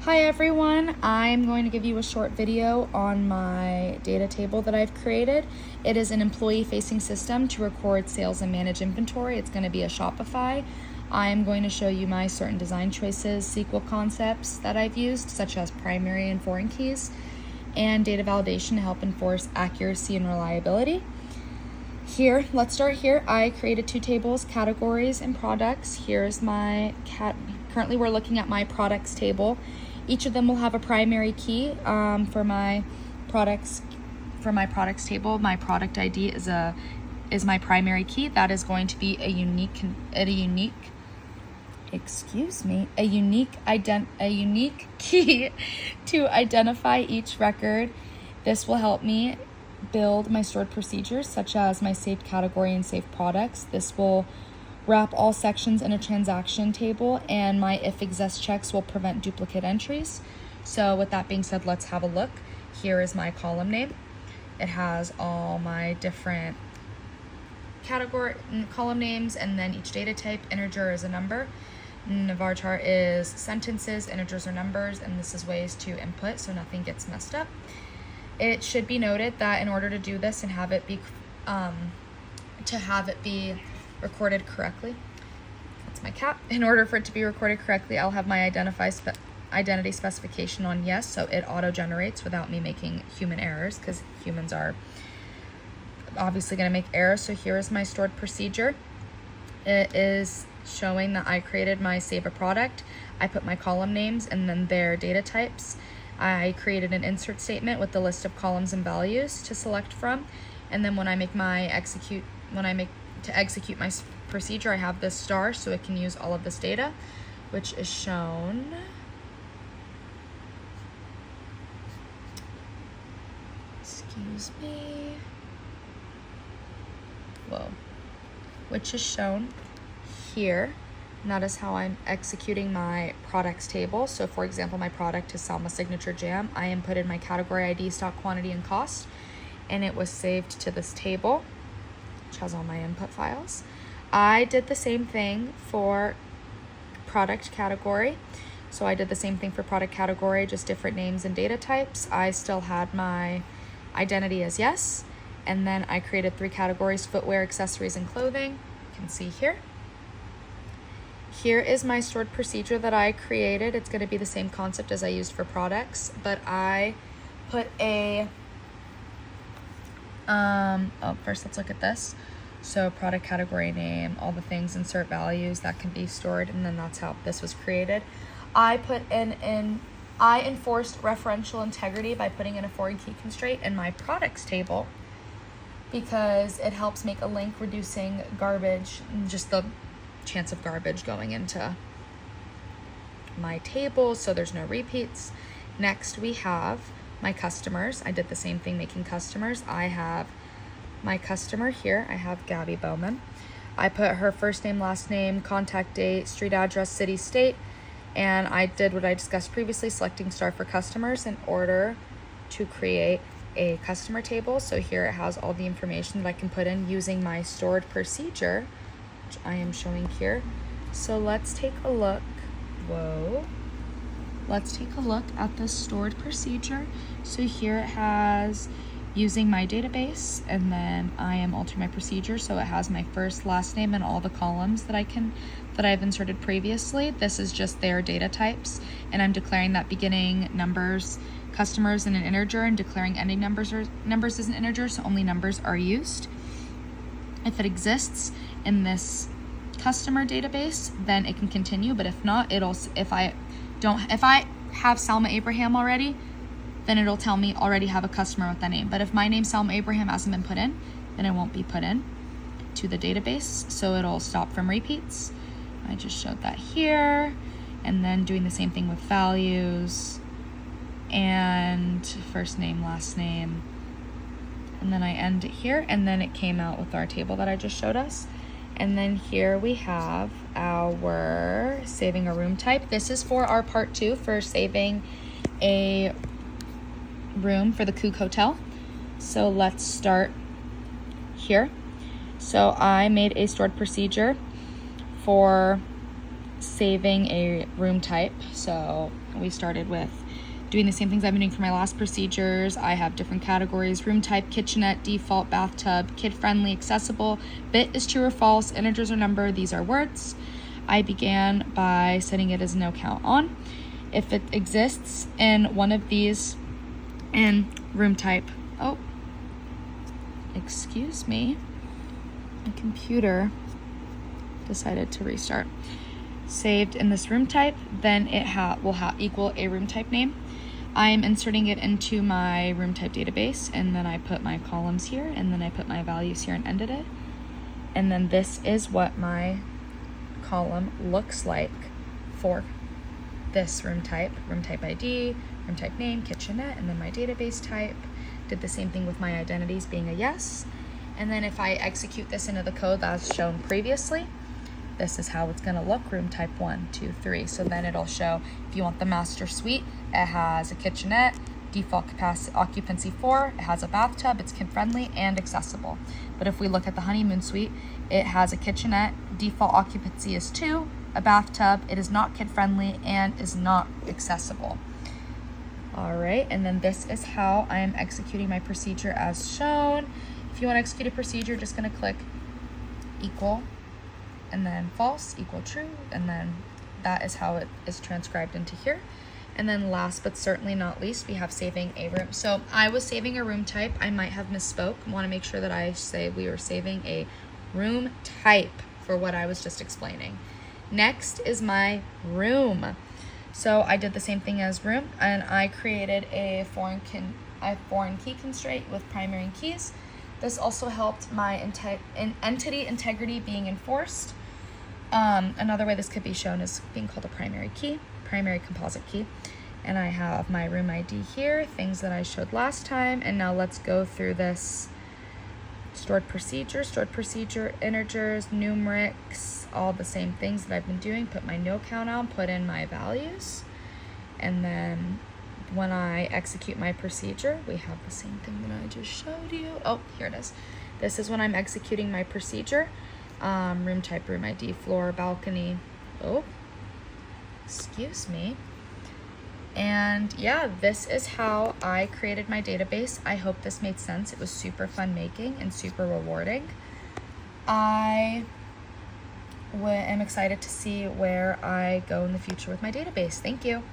Hi everyone, I'm going to give you a short video on my data table that I've created. It is an employee facing system to record sales and manage inventory. It's going to be a Shopify. I'm going to show you my certain design choices, SQL concepts that I've used, such as primary and foreign keys, and data validation to help enforce accuracy and reliability. Here, let's start here. I created two tables, categories and products. Here's my currently we're looking at my products table. Each of them will have a primary key for my products. For my products table, my product ID is my primary key. That is going to be a unique key to identify each record. This will help me build my stored procedures, such as my saved category and saved products. This will wrap all sections in a transaction table, and my if exists checks will prevent duplicate entries. So with that being said, let's have a look. Here is my column name. It has all my different category column names, and then each data type. Integer is a number. Varchar is sentences, integers are numbers, and this is ways to input so nothing gets messed up. It should be noted that in order to do this and have it be recorded correctly, that's my cat. In order for it to be recorded correctly, I'll have my identity specification on yes, so it auto generates without me making human errors, because humans are obviously going to make errors. So here is my stored procedure. It is showing that I created my save a product. I put my column names and then their data types. I created an insert statement with the list of columns and values to select from, and then when I make to execute my procedure, I have this star so it can use all of this data, which is shown which is shown here. And that is how I'm executing my products table. So for example, my product is Salma Signature Jam. I inputted my category ID, stock quantity, and cost, and it was saved to this table, which has all my input files. I did the same thing for product category. So I did the same thing for product category, just different names and data types. I still had my identity as yes, and then I created 3 categories: footwear, accessories, and clothing. You can see here. Here is my stored procedure that I created. It's going to be the same concept as I used for products, but I put a first let's look at this. So product category name, all the things, insert values that can be stored, and then that's how this was created. I enforced referential integrity by putting in a foreign key constraint in my products table, because it helps make a link, reducing garbage, just the chance of garbage going into my table, so there's no repeats. Next, we have my customers. I did the same thing making customers. I have my customer here. I have Gabby Bowman. I put her first name, last name, contact date, street address, city, state, and I did what I discussed previously, selecting star for customers in order to create a customer table. So here it has all the information that I can put in using my stored procedure, which I am showing here. So let's take a look. Let's take a look at the stored procedure. So here it has using my database, and then I am altering my procedure. So it has my first, last name, and all the columns that I've inserted previously. This is just their data types, and I'm declaring that beginning numbers, customers, in an integer, and declaring ending numbers as an integer, so only numbers are used. If it exists in this customer database, then it can continue, but if not, if I have Salma Abraham already, then it'll tell me already have a customer with that name. But if my name Salma Abraham hasn't been put in, then it won't be put in to the database, so it'll stop from repeats. I just showed that here, and then doing the same thing with values and first name, last name, and then I end it here, and then it came out with our table that I just showed us. And then here we have our saving a room type. This is for our part 2 for saving a room for the Coug Hotel. So let's start here. So I made a stored procedure for saving a room type. So we started with doing the same things I've been doing for my last procedures. I have different categories: room type, kitchenette, default, bathtub, kid-friendly, accessible, bit is true or false, integers or number, these are words. I began by setting it as no count on. If it exists in one of these in room type, oh, excuse me, my computer decided to restart. Saved in this room type, then it will equal a room type name. I'm inserting it into my room type database, and then I put my columns here, and then I put my values here and ended it. And then this is what my column looks like for this room type ID, room type name, kitchenette, and then my database type. Did the same thing with my identities being a yes. And then if I execute this into the code as shown previously, this is how it's gonna look: room type 1, 2, 3. So then it'll show, if you want the master suite, it has a kitchenette, default capacity occupancy 4, it has a bathtub, it's kid friendly and accessible. But if we look at the honeymoon suite, it has a kitchenette, default occupancy is 2, a bathtub, it is not kid friendly and is not accessible. All right, and then this is how I am executing my procedure as shown. If you want to execute a procedure, just gonna click equal and then false, equal true, and then that is how it is transcribed into here. And then last but certainly not least, we have saving a room. So I was saving a room type. I might have misspoke. I want to make sure that I say we were saving a room type for what I was just explaining. Next is my room. So I did the same thing as room, and I created a foreign key constraint with primary and keys. This also helped my entity integrity being enforced. Another way this could be shown is being called a primary key, primary composite key. And I have my room ID here, things that I showed last time. And now let's go through this stored procedure, integers, numerics, all the same things that I've been doing. Put my no count on, put in my values. And then when I execute my procedure, we have the same thing that I just showed you. Oh, here it is. This is when I'm executing my procedure. Room type, room ID, floor, balcony. Oh, excuse me. And yeah, this is how I created my database. I hope this made sense. It was super fun making and super rewarding. I am excited to see where I go in the future with my database. Thank you.